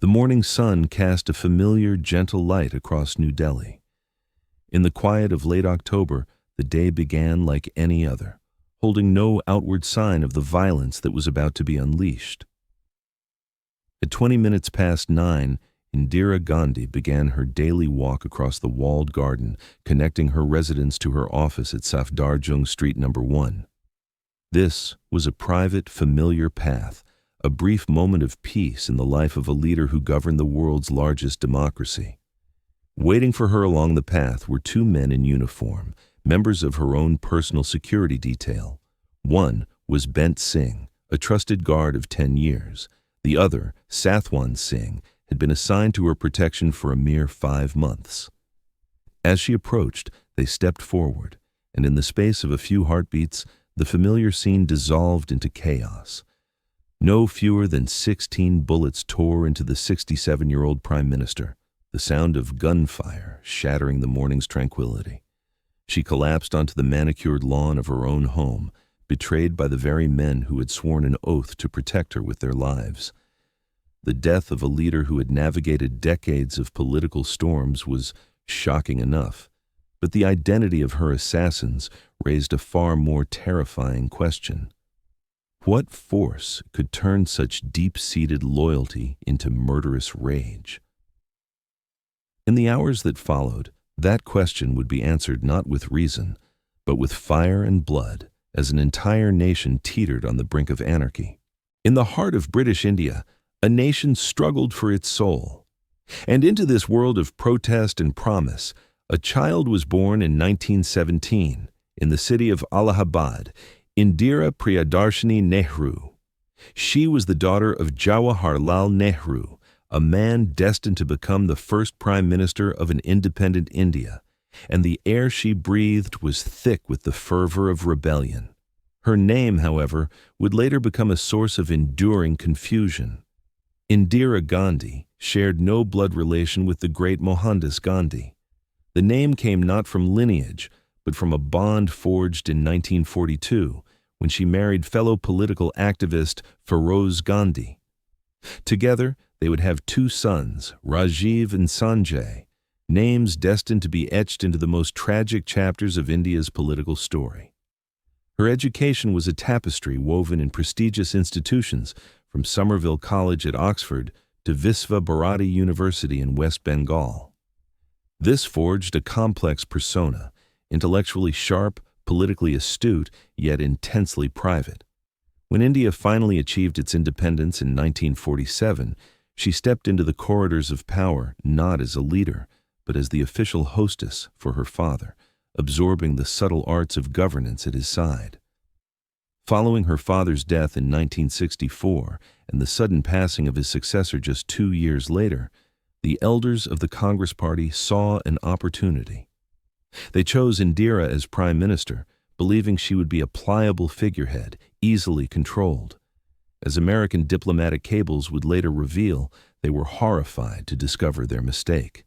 The morning sun cast a familiar, gentle light across New Delhi. In the quiet of late October, the day began like any other, holding no outward sign of the violence that was about to be unleashed. At 20 minutes past 9, Indira Gandhi began her daily walk across the walled garden, connecting her residence to her office at Safdarjung Street No. 1. This was a private, familiar path, a brief moment of peace in the life of a leader who governed the world's largest democracy. Waiting for her along the path were two men in uniform, members of her own personal security detail. One was Bent Singh, a trusted guard of 10 years. The other, Sathwan Singh, had been assigned to her protection for a mere 5 months. As she approached, they stepped forward, and in the space of a few heartbeats, the familiar scene dissolved into chaos. No fewer than 16 bullets tore into the 67-year-old Prime Minister, the sound of gunfire shattering the morning's tranquility. She collapsed onto the manicured lawn of her own home, betrayed by the very men who had sworn an oath to protect her with their lives. The death of a leader who had navigated decades of political storms was shocking enough, but the identity of her assassins raised a far more terrifying question. What force could turn such deep-seated loyalty into murderous rage? In the hours that followed, that question would be answered not with reason, but with fire and blood, as an entire nation teetered on the brink of anarchy. In the heart of British India, a nation struggled for its soul. And into this world of protest and promise, a child was born in 1917, in the city of Allahabad, Indira Priyadarshini Nehru. She was the daughter of Jawaharlal Nehru, a man destined to become the first Prime Minister of an independent India, and the air she breathed was thick with the fervor of rebellion. Her name, however, would later become a source of enduring confusion. Indira Gandhi shared no blood relation with the great Mohandas Gandhi. The name came not from lineage, but from a bond forged in 1942, when she married fellow political activist Feroz Gandhi. Together, they would have 2 sons, Rajiv and Sanjay, names destined to be etched into the most tragic chapters of India's political story. Her education was a tapestry woven in prestigious institutions, from Somerville College at Oxford to Visva Bharati University in West Bengal. This forged a complex persona, intellectually sharp, politically astute, yet intensely private. When India finally achieved its independence in 1947, she stepped into the corridors of power not as a leader, but as the official hostess for her father, absorbing the subtle arts of governance at his side. Following her father's death in 1964 and the sudden passing of his successor just 2 years later, the elders of the Congress Party saw an opportunity. They chose Indira as Prime Minister, believing she would be a pliable figurehead, easily controlled. As American diplomatic cables would later reveal, they were horrified to discover their mistake.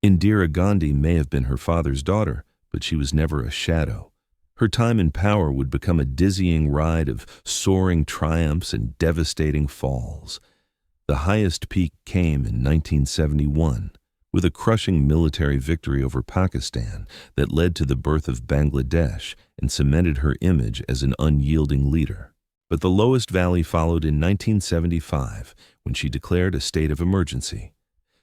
Indira Gandhi may have been her father's daughter, but she was never a shadow. Her time in power would become a dizzying ride of soaring triumphs and devastating falls. The highest peak came in 1971, with a crushing military victory over Pakistan that led to the birth of Bangladesh and cemented her image as an unyielding leader. But the lowest valley followed in 1975, when she declared a state of emergency.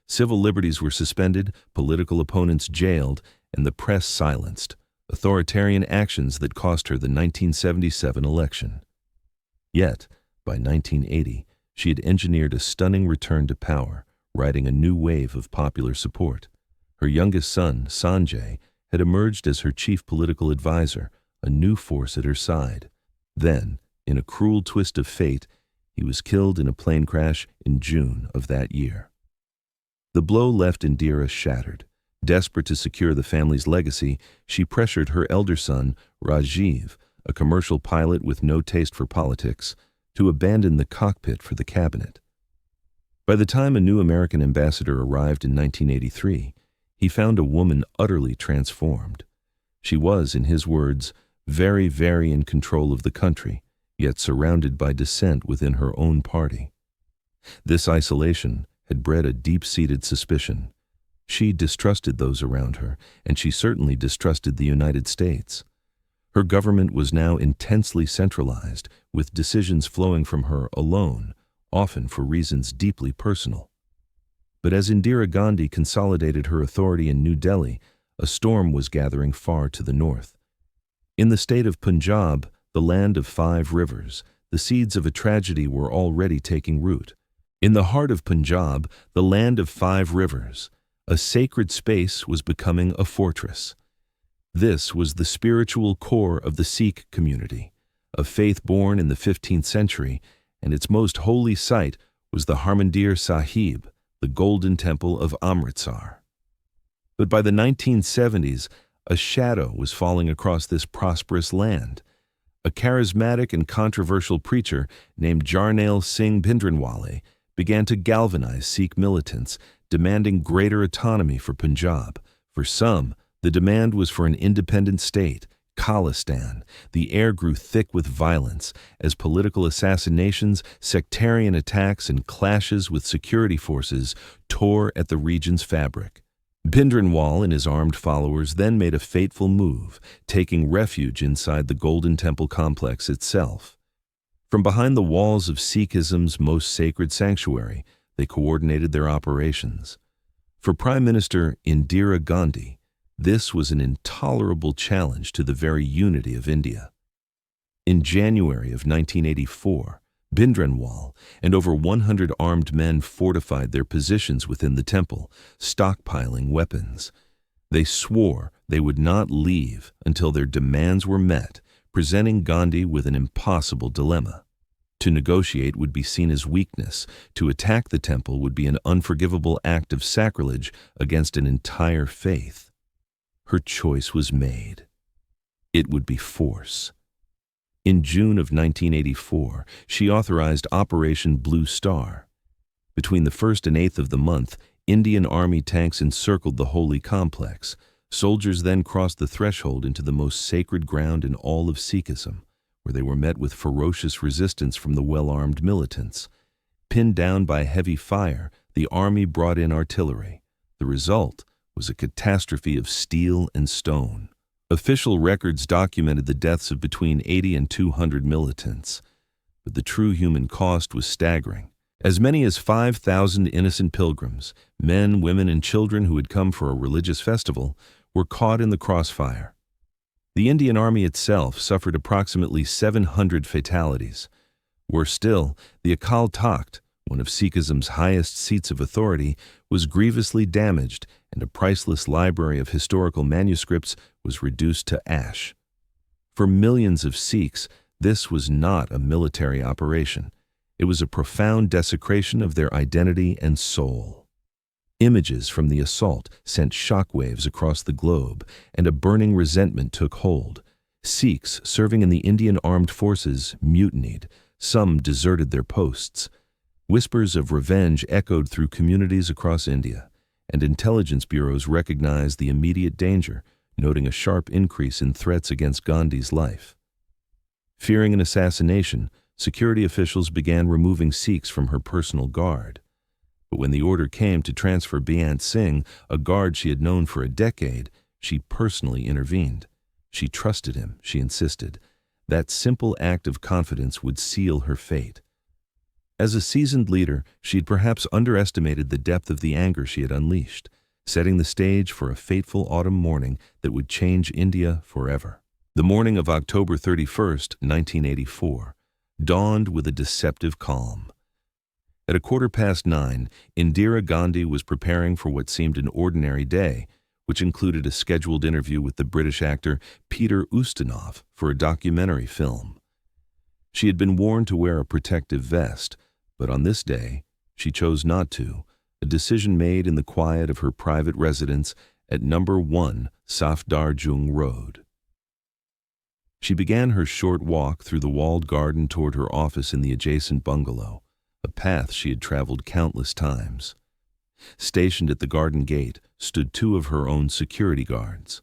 Civil liberties were suspended, political opponents jailed, and the press silenced, authoritarian actions that cost her the 1977 election. Yet, by 1980, she had engineered a stunning return to power, riding a new wave of popular support. Her youngest son, Sanjay, had emerged as her chief political advisor, a new force at her side. Then, in a cruel twist of fate, he was killed in a plane crash in June of that year. The blow left Indira shattered. Desperate to secure the family's legacy, she pressured her elder son, Rajiv, a commercial pilot with no taste for politics, to abandon the cockpit for the cabinet. By the time a new American ambassador arrived in 1983, he found a woman utterly transformed. She was, in his words, very, very in control of the country, yet surrounded by dissent within her own party. This isolation, had bred a deep-seated suspicion. She distrusted those around her, and she certainly distrusted the United States. Her government was now intensely centralized, with decisions flowing from her alone, often for reasons deeply personal. But as Indira Gandhi consolidated her authority in New Delhi, a storm was gathering far to the north. In the state of Punjab, the land of 5 rivers, the seeds of a tragedy were already taking root. In the heart of Punjab, the land of 5 rivers, a sacred space was becoming a fortress. This was the spiritual core of the Sikh community, a faith born in the 15th century, and its most holy site was the Harmandir Sahib, the Golden Temple of Amritsar. But by the 1970s, a shadow was falling across this prosperous land. A charismatic and controversial preacher named Jarnail Singh Bhindranwale began to galvanize Sikh militants, demanding greater autonomy for Punjab. For some, the demand was for an independent state, Khalistan. The air grew thick with violence as political assassinations, sectarian attacks, and clashes with security forces tore at the region's fabric. Bhindranwale and his armed followers then made a fateful move, taking refuge inside the Golden Temple complex itself. From behind the walls of Sikhism's most sacred sanctuary, they coordinated their operations. For Prime Minister Indira Gandhi, this was an intolerable challenge to the very unity of India. In January of 1984, Bhindranwale and over 100 armed men fortified their positions within the temple, stockpiling weapons. They swore they would not leave until their demands were met, presenting Gandhi with an impossible dilemma. To negotiate would be seen as weakness. To attack the temple would be an unforgivable act of sacrilege against an entire faith. Her choice was made. It would be force. In June of 1984, she authorized Operation Blue Star. Between the 1st and 8th of the month, Indian Army tanks encircled the holy complex. Soldiers then crossed the threshold into the most sacred ground in all of Sikhism, where they were met with ferocious resistance from the well-armed militants. Pinned down by heavy fire, the army brought in artillery. The result was a catastrophe of steel and stone. Official records documented the deaths of between 80 and 200 militants. But the true human cost was staggering. As many as 5,000 innocent pilgrims, men, women, and children who had come for a religious festival, were caught in the crossfire. The Indian Army itself suffered approximately 700 fatalities. Worse still, the Akal Takht, one of Sikhism's highest seats of authority, was grievously damaged, and a priceless library of historical manuscripts was reduced to ash. For millions of Sikhs, this was not a military operation. It was a profound desecration of their identity and soul. Images from the assault sent shockwaves across the globe, and a burning resentment took hold. Sikhs serving in the Indian Armed Forces mutinied. Some deserted their posts. Whispers of revenge echoed through communities across India, and intelligence bureaus recognized the immediate danger, noting a sharp increase in threats against Gandhi's life. Fearing an assassination, security officials began removing Sikhs from her personal guard. But when the order came to transfer Beant Singh, a guard she had known for a decade, she personally intervened. She trusted him, she insisted. That simple act of confidence would seal her fate. As a seasoned leader, she'd perhaps underestimated the depth of the anger she had unleashed, setting the stage for a fateful autumn morning that would change India forever. The morning of October 31st, 1984, dawned with a deceptive calm. At 9:15, Indira Gandhi was preparing for what seemed an ordinary day, which included a scheduled interview with the British actor Peter Ustinov for a documentary film. She had been warned to wear a protective vest, but on this day, she chose not to, a decision made in the quiet of her private residence at number 1 Safdarjung Road. She began her short walk through the walled garden toward her office in the adjacent bungalow, a path she had traveled countless times. Stationed at the garden gate stood 2 of her own security guards.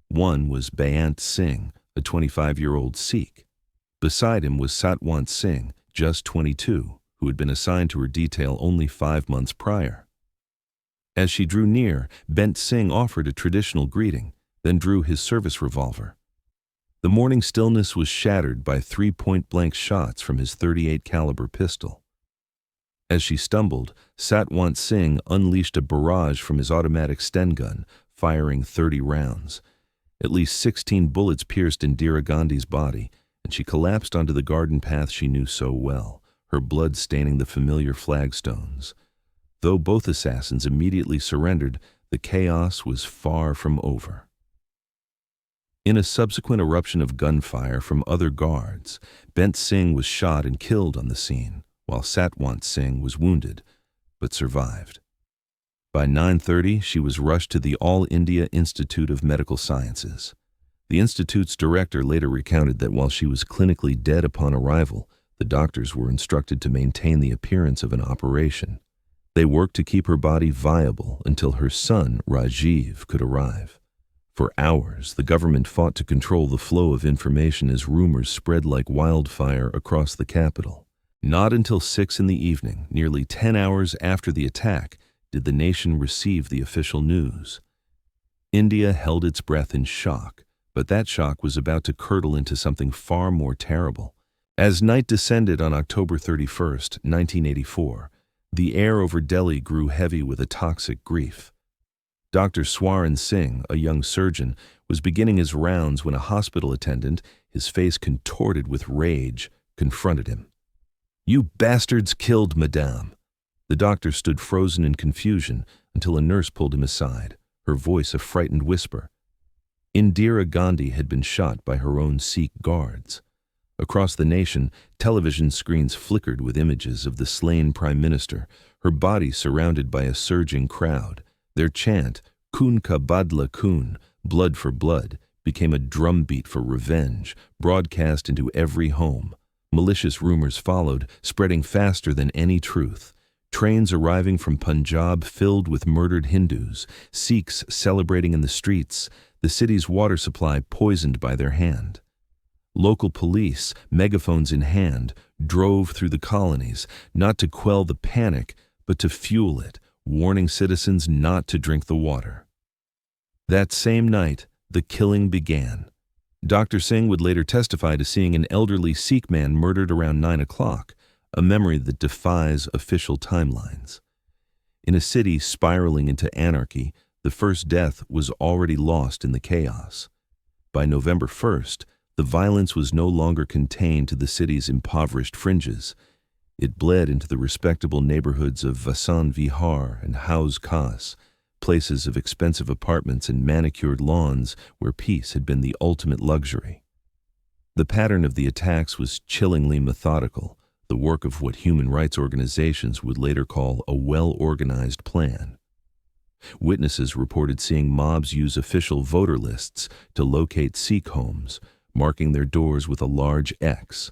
One was Beant Singh, a 25-year-old Sikh. Beside him was Satwant Singh, just 22, who had been assigned to her detail only 5 months prior. As she drew near, Bent Singh offered a traditional greeting, then drew his service revolver. The morning stillness was shattered by 3 point-blank shots from his .38 caliber pistol. As she stumbled, Satwant Singh unleashed a barrage from his automatic Sten gun, firing 30 rounds. At least 16 bullets pierced Indira Gandhi's body, and she collapsed onto the garden path she knew so well, her blood staining the familiar flagstones. Though both assassins immediately surrendered, the chaos was far from over. In a subsequent eruption of gunfire from other guards, Bent Singh was shot and killed on the scene, while Satwant Singh was wounded, but survived. By 9:30, she was rushed to the All India Institute of Medical Sciences. The institute's director later recounted that while she was clinically dead upon arrival, the doctors were instructed to maintain the appearance of an operation. They worked to keep her body viable until her son, Rajiv, could arrive. For hours, the government fought to control the flow of information as rumors spread like wildfire across the capital. Not until 6 in the evening, nearly 10 hours after the attack, did the nation receive the official news. India held its breath in shock, but that shock was about to curdle into something far more terrible. As night descended on October 31st, 1984, the air over Delhi grew heavy with a toxic grief. Dr. Swaran Singh, a young surgeon, was beginning his rounds when a hospital attendant, his face contorted with rage, confronted him. "You bastards killed Madame." The doctor stood frozen in confusion until a nurse pulled him aside, her voice a frightened whisper. Indira Gandhi had been shot by her own Sikh guards. Across the nation, television screens flickered with images of the slain Prime Minister, her body surrounded by a surging crowd. Their chant, "Khoon ka badla khoon," blood for blood, became a drumbeat for revenge, broadcast into every home. Malicious rumors followed, spreading faster than any truth. Trains arriving from Punjab filled with murdered Hindus, Sikhs celebrating in the streets, the city's water supply poisoned by their hand. Local police, megaphones in hand, drove through the colonies, not to quell the panic, but to fuel it, warning citizens not to drink the water. That same night, the killing began. Dr. Singh would later testify to seeing an elderly Sikh man murdered around 9 o'clock, a memory that defies official timelines. In a city spiraling into anarchy, the first death was already lost in the chaos. By November 1st, the violence was no longer contained to the city's impoverished fringes. It bled into the respectable neighborhoods of Vasant Vihar and Hauz Khas, places of expensive apartments and manicured lawns where peace had been the ultimate luxury. The pattern of the attacks was chillingly methodical, the work of what human rights organizations would later call a well-organized plan. Witnesses reported seeing mobs use official voter lists to locate Sikh homes, marking their doors with a large X.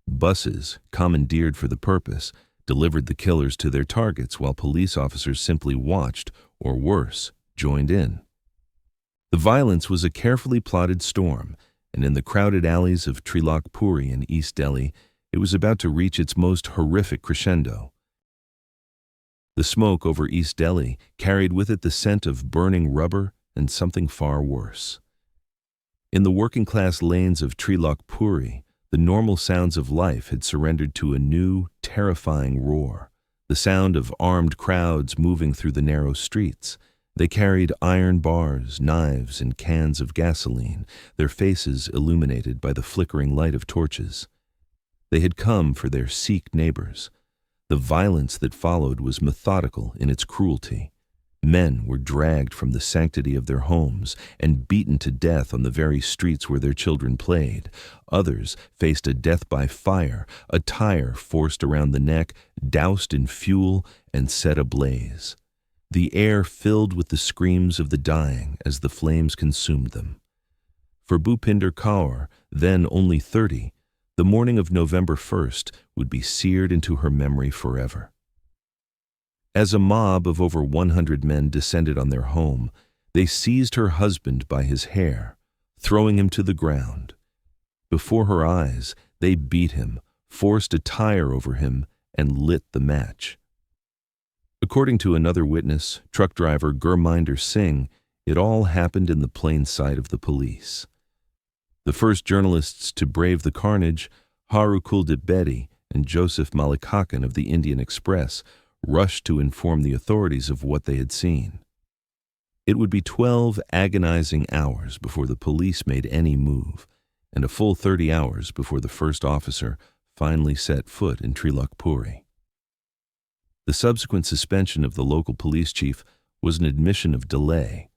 Buses, commandeered for the purpose, delivered the killers to their targets while police officers simply watched, or worse, joined in. The violence was a carefully plotted storm, and in the crowded alleys of Trilokpuri in East Delhi, it was about to reach its most horrific crescendo. The smoke over East Delhi carried with it the scent of burning rubber and something far worse. In the working-class lanes of Trilokpuri, the normal sounds of life had surrendered to a new, terrifying roar, the sound of armed crowds moving through the narrow streets. They carried iron bars, knives, and cans of gasoline, their faces illuminated by the flickering light of torches. They had come for their Sikh neighbors. The violence that followed was methodical in its cruelty. Men were dragged from the sanctity of their homes and beaten to death on the very streets where their children played. Others faced a death by fire, a tire forced around the neck, doused in fuel, and set ablaze. The air filled with the screams of the dying as the flames consumed them. For Bhupinder Kaur, then only 30, the morning of November 1st would be seared into her memory forever. As a mob of over 100 men descended on their home, they seized her husband by his hair, throwing him to the ground. Before her eyes, they beat him, forced a tire over him, and lit the match. According to another witness, truck driver Gurminder Singh, it all happened in the plain sight of the police. The first journalists to brave the carnage, Haru Kuldip Bedi and Joseph Malikakan of the Indian Express, rushed to inform the authorities of what they had seen. It would be 12 agonizing hours before the police made any move, and a full 30 hours before the first officer finally set foot in Trilokpuri. The subsequent suspension of the local police chief was an admission of delay,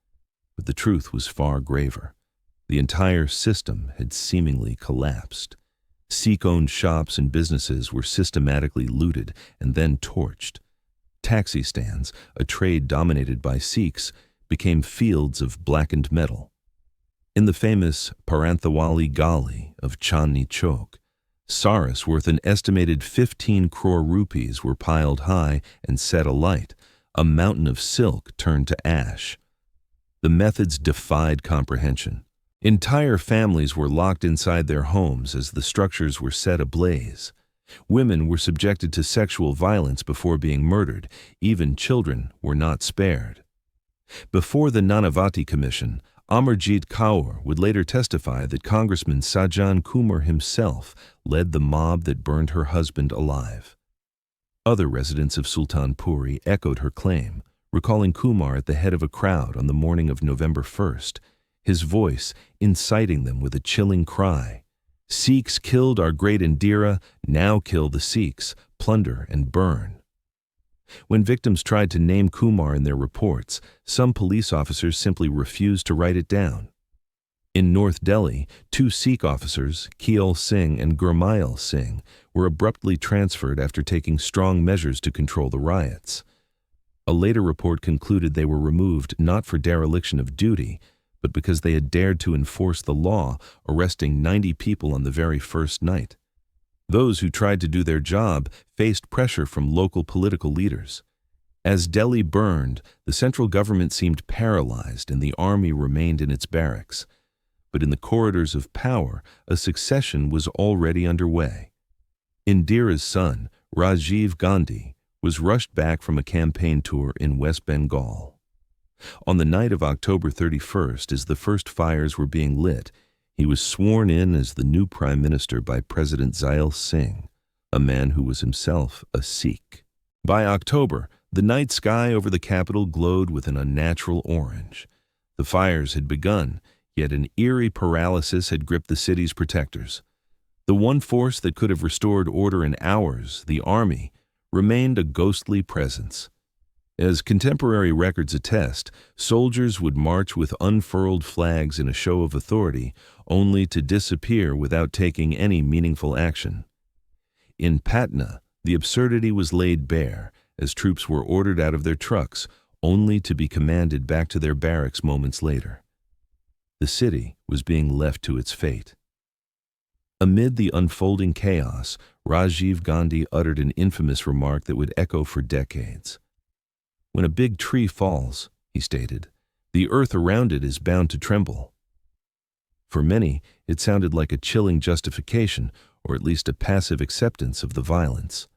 but the truth was far graver. The entire system had seemingly collapsed. Sikh-owned shops and businesses were systematically looted and then torched. Taxi stands, a trade dominated by Sikhs, became fields of blackened metal. In the famous Paranthawali Gali of Chandni Chowk, saris worth an estimated 15 crore rupees were piled high and set alight. A mountain of silk turned to ash. The methods defied comprehension. Entire families were locked inside their homes as the structures were set ablaze. Women were subjected to sexual violence before being murdered. Even children were not spared. Before the Nanavati Commission, Amarjit Kaur would later testify that Congressman Sajjan Kumar himself led the mob that burned her husband alive. Other residents of Sultanpuri echoed her claim, recalling Kumar at the head of a crowd on the morning of November 1st, his voice inciting them with a chilling cry, "Sikhs killed our great Indira, now kill the Sikhs, plunder and burn." When victims tried to name Kumar in their reports, some police officers simply refused to write it down. In North Delhi, 2 Sikh officers, Keol Singh and Gurmail Singh, were abruptly transferred after taking strong measures to control the riots. A later report concluded they were removed not for dereliction of duty, but because they had dared to enforce the law, arresting 90 people on the very first night. Those who tried to do their job faced pressure from local political leaders. As Delhi burned, the central government seemed paralyzed and the army remained in its barracks. But in the corridors of power, a succession was already underway. Indira's son, Rajiv Gandhi, was rushed back from a campaign tour in West Bengal. On the night of October 31st, as the first fires were being lit, he was sworn in as the new Prime Minister by President Zail Singh, a man who was himself a Sikh. By October, the night sky over the capital glowed with an unnatural orange. The fires had begun, yet an eerie paralysis had gripped the city's protectors. The one force that could have restored order in hours, the army, remained a ghostly presence. As contemporary records attest, soldiers would march with unfurled flags in a show of authority, only to disappear without taking any meaningful action. In Patna, the absurdity was laid bare, as troops were ordered out of their trucks, only to be commanded back to their barracks moments later. The city was being left to its fate. Amid the unfolding chaos, Rajiv Gandhi uttered an infamous remark that would echo for decades. "When a big tree falls," he stated, "the earth around it is bound to tremble." For many, it sounded like a chilling justification, or at least a passive acceptance of the violence.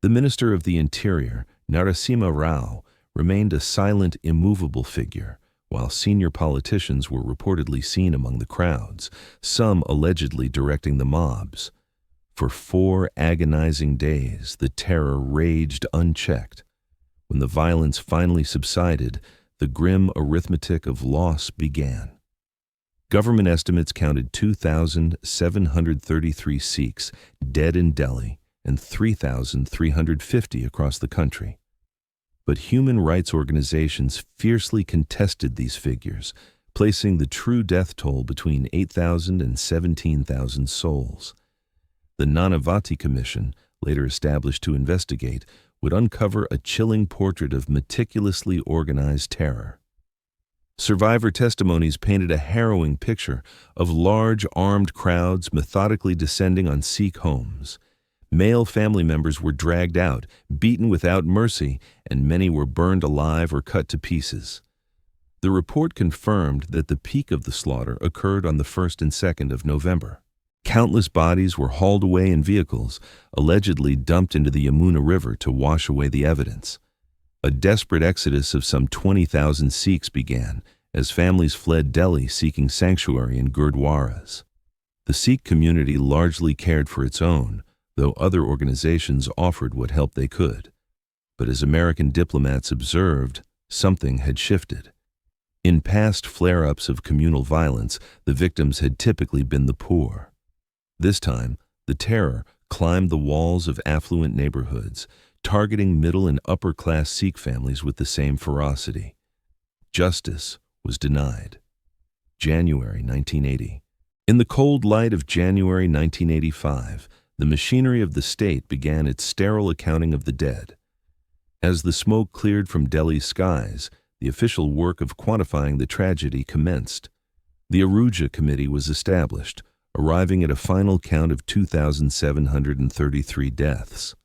The Minister of the Interior, Narasimha Rao, remained a silent, immovable figure, while senior politicians were reportedly seen among the crowds, some allegedly directing the mobs. For 4 agonizing days, the terror raged unchecked. When the violence finally subsided, the grim arithmetic of loss began. Government estimates counted 2,733 Sikhs dead in Delhi and 3,350 across the country. But human rights organizations fiercely contested these figures, placing the true death toll between 8,000 and 17,000 souls. The Nanavati Commission, later established to investigate, would uncover a chilling portrait of meticulously organized terror. Survivor testimonies painted a harrowing picture of large armed crowds methodically descending on Sikh homes. Male family members were dragged out, beaten without mercy, and many were burned alive or cut to pieces. The report confirmed that the peak of the slaughter occurred on the 1st and 2nd of November. Countless bodies were hauled away in vehicles, allegedly dumped into the Yamuna River to wash away the evidence. A desperate exodus of some 20,000 Sikhs began as families fled Delhi seeking sanctuary in gurdwaras. The Sikh community largely cared for its own, though other organizations offered what help they could. But as American diplomats observed, something had shifted. In past flare-ups of communal violence, the victims had typically been the poor. This time, the terror climbed the walls of affluent neighborhoods, targeting middle and upper-class Sikh families with the same ferocity. Justice was denied. January 1980. In the cold light of January 1985, the machinery of the state began its sterile accounting of the dead. As the smoke cleared from Delhi's skies, the official work of quantifying the tragedy commenced. The Aruja Committee was established, arriving at a final count of 2,733 deaths.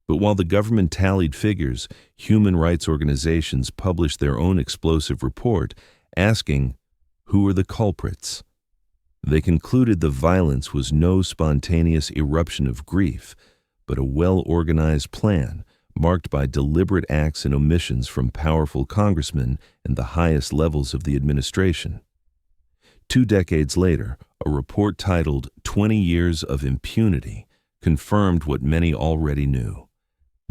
But while the government tallied figures, human rights organizations published their own explosive report, asking, who are the culprits? They concluded the violence was no spontaneous eruption of grief, but a well-organized plan marked by deliberate acts and omissions from powerful congressmen and the highest levels of the administration. 2 decades later, a report titled 20 Years of Impunity confirmed what many already knew.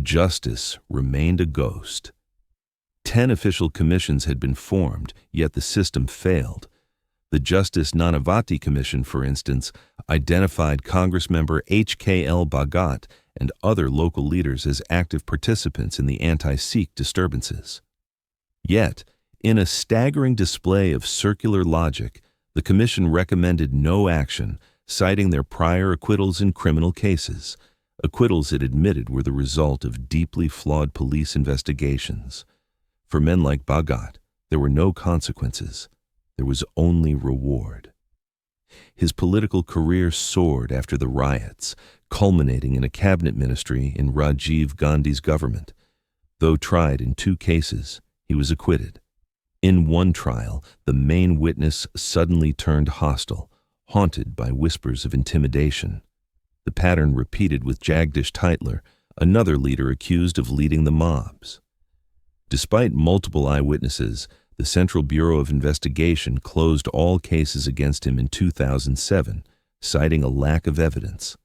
Justice remained a ghost. 10 official commissions had been formed, yet the system failed. The Justice Nanavati Commission, for instance, identified Congressmember H.K.L. Bhagat and other local leaders as active participants in the anti-Sikh disturbances. Yet, in a staggering display of circular logic, the commission recommended no action, citing their prior acquittals in criminal cases, acquittals it admitted were the result of deeply flawed police investigations. For men like Bhagat, there were no consequences. There was only reward. His political career soared after the riots, culminating in a cabinet ministry in Rajiv Gandhi's government. Though tried in 2 cases, he was acquitted. In one trial, the main witness suddenly turned hostile, haunted by whispers of intimidation. The pattern repeated with Jagdish Tytler, another leader accused of leading the mobs. Despite multiple eyewitnesses, the Central Bureau of Investigation closed all cases against him in 2007, citing a lack of evidence.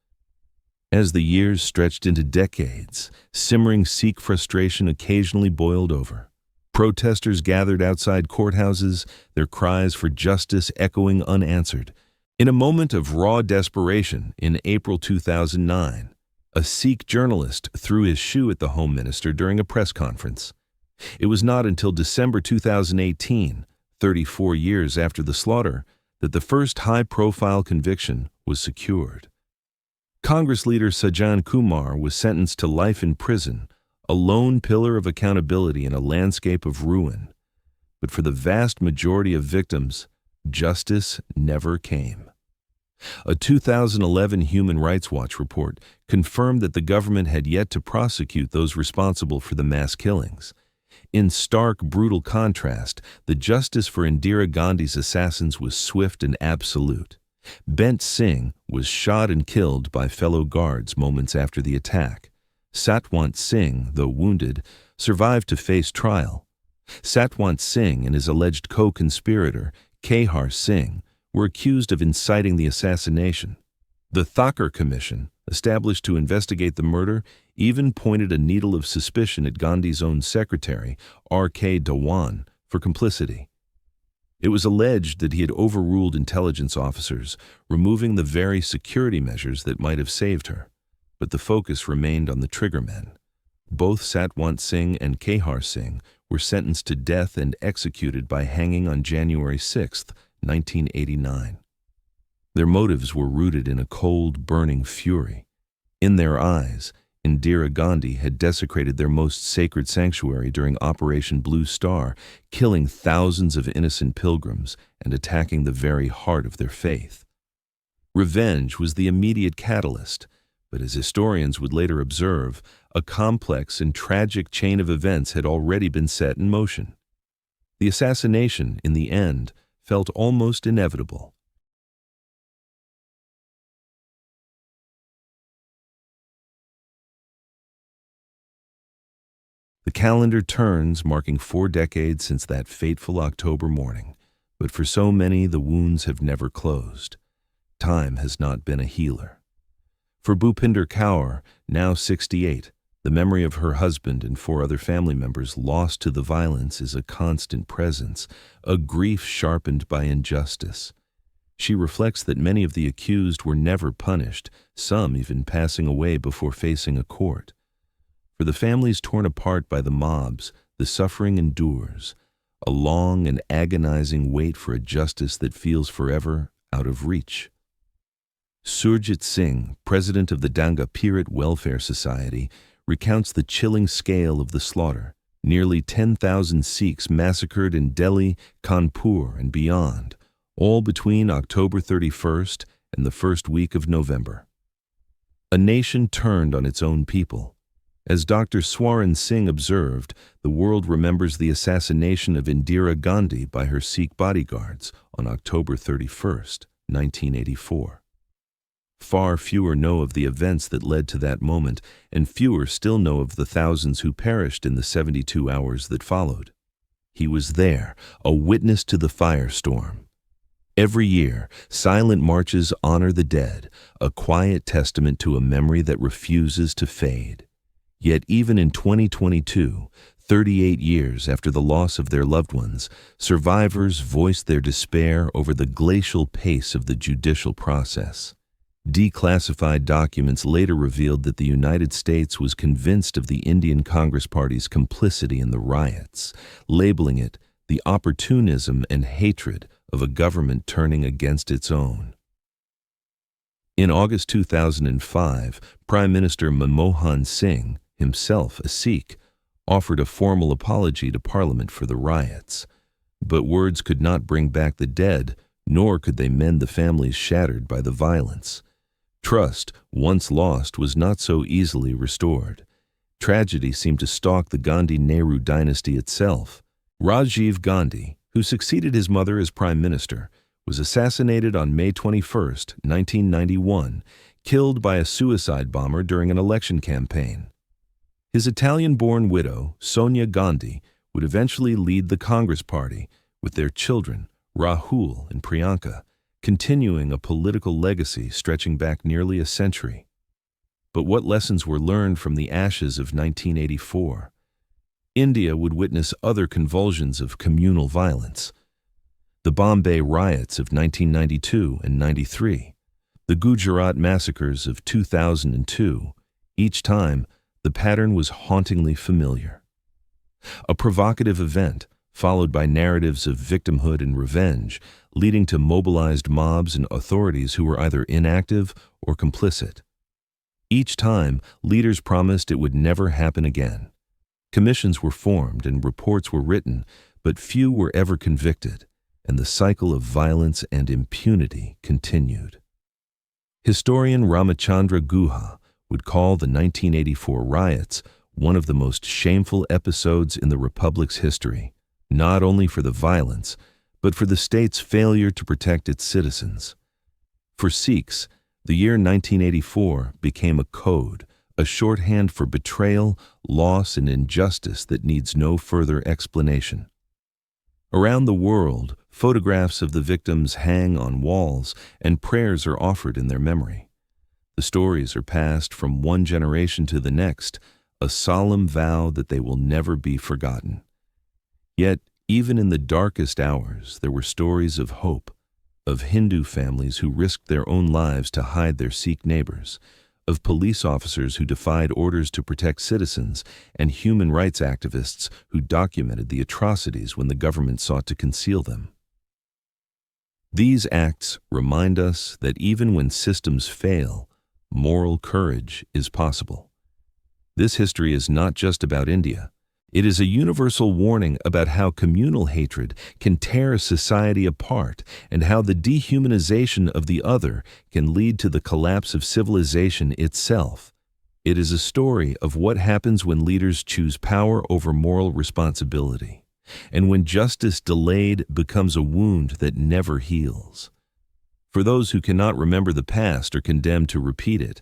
As the years stretched into decades, simmering Sikh frustration occasionally boiled over. Protesters gathered outside courthouses, their cries for justice echoing unanswered. In a moment of raw desperation, in April 2009, a Sikh journalist threw his shoe at the Home Minister during a press conference. It was not until December 2018, 34 years after the slaughter, that the first high-profile conviction was secured. Congress leader Sajjan Kumar was sentenced to life in prison, a lone pillar of accountability in a landscape of ruin. But for the vast majority of victims, justice never came. A 2011 Human Rights Watch report confirmed that the government had yet to prosecute those responsible for the mass killings. In stark, brutal contrast, the justice for Indira Gandhi's assassins was swift and absolute. Bent Singh was shot and killed by fellow guards moments after the attack. Satwant Singh, though wounded, survived to face trial. Satwant Singh and his alleged co-conspirator, Kehar Singh, were accused of inciting the assassination. The Thakur Commission, established to investigate the murder, even pointed a needle of suspicion at Gandhi's own secretary, R.K. Dhawan, for complicity. It was alleged that he had overruled intelligence officers, removing the very security measures that might have saved her. But the focus remained on the triggermen. Both Satwant Singh and Kehar Singh were sentenced to death and executed by hanging on January 6, 1989. Their motives were rooted in a cold, burning fury. In their eyes, Indira Gandhi had desecrated their most sacred sanctuary during Operation Blue Star, killing thousands of innocent pilgrims and attacking the very heart of their faith. Revenge was the immediate catalyst, but as historians would later observe, a complex and tragic chain of events had already been set in motion. The assassination, in the end, felt almost inevitable. The calendar turns, marking 4 decades since that fateful October morning, but for so many the wounds have never closed. Time has not been a healer. For Bhupinder Kaur, now 68, the memory of her husband and 4 other family members lost to the violence is a constant presence, a grief sharpened by injustice. She reflects that many of the accused were never punished, some even passing away before facing a court. For the families torn apart by the mobs, the suffering endures, a long and agonizing wait for a justice that feels forever out of reach. Surjit Singh, president of the Danga Pirat Welfare Society, recounts the chilling scale of the slaughter. Nearly 10,000 Sikhs massacred in Delhi, Kanpur, and beyond, all between October 31st and the first week of November. A nation turned on its own people. As Dr. Swaran Singh observed, the world remembers the assassination of Indira Gandhi by her Sikh bodyguards on October 31st, 1984. Far fewer know of the events that led to that moment, and fewer still know of the thousands who perished in the 72 hours that followed. He was there, a witness to the firestorm. Every year, silent marches honor the dead, a quiet testament to a memory that refuses to fade. Yet even in 2022, 38 years after the loss of their loved ones, survivors voiced their despair over the glacial pace of the judicial process. Declassified documents later revealed that the United States was convinced of the Indian Congress Party's complicity in the riots, labeling it the opportunism and hatred of a government turning against its own. In August 2005, Prime Minister Manmohan Singh, himself a Sikh, offered a formal apology to Parliament for the riots. But words could not bring back the dead, nor could they mend the families shattered by the violence. Trust, once lost, was not so easily restored. Tragedy seemed to stalk the Gandhi-Nehru dynasty itself. Rajiv Gandhi, who succeeded his mother as Prime Minister, was assassinated on May 21, 1991, killed by a suicide bomber during an election campaign. His Italian-born widow, Sonia Gandhi, would eventually lead the Congress Party, with their children, Rahul and Priyanka, continuing a political legacy stretching back nearly a century. But what lessons were learned from the ashes of 1984? India would witness other convulsions of communal violence. The Bombay riots of 1992 and 93, the Gujarat massacres of 2002, each time the pattern was hauntingly familiar. A provocative event, followed by narratives of victimhood and revenge, leading to mobilized mobs and authorities who were either inactive or complicit. Each time, leaders promised it would never happen again. Commissions were formed and reports were written, but few were ever convicted, and the cycle of violence and impunity continued. Historian Ramachandra Guha would call the 1984 riots one of the most shameful episodes in the Republic's history, not only for the violence, but for the state's failure to protect its citizens. For Sikhs, the year 1984 became a code, a shorthand for betrayal, loss, and injustice that needs no further explanation. Around the world, photographs of the victims hang on walls, and prayers are offered in their memory. The stories are passed from one generation to the next, a solemn vow that they will never be forgotten. Yet, even in the darkest hours, there were stories of hope, of Hindu families who risked their own lives to hide their Sikh neighbors, of police officers who defied orders to protect citizens, and human rights activists who documented the atrocities when the government sought to conceal them. These acts remind us that even when systems fail, moral courage is possible. This history is not just about India. It is a universal warning about how communal hatred can tear a society apart and how the dehumanization of the other can lead to the collapse of civilization itself. It is a story of what happens when leaders choose power over moral responsibility, and when justice delayed becomes a wound that never heals. For those who cannot remember the past or condemned to repeat it,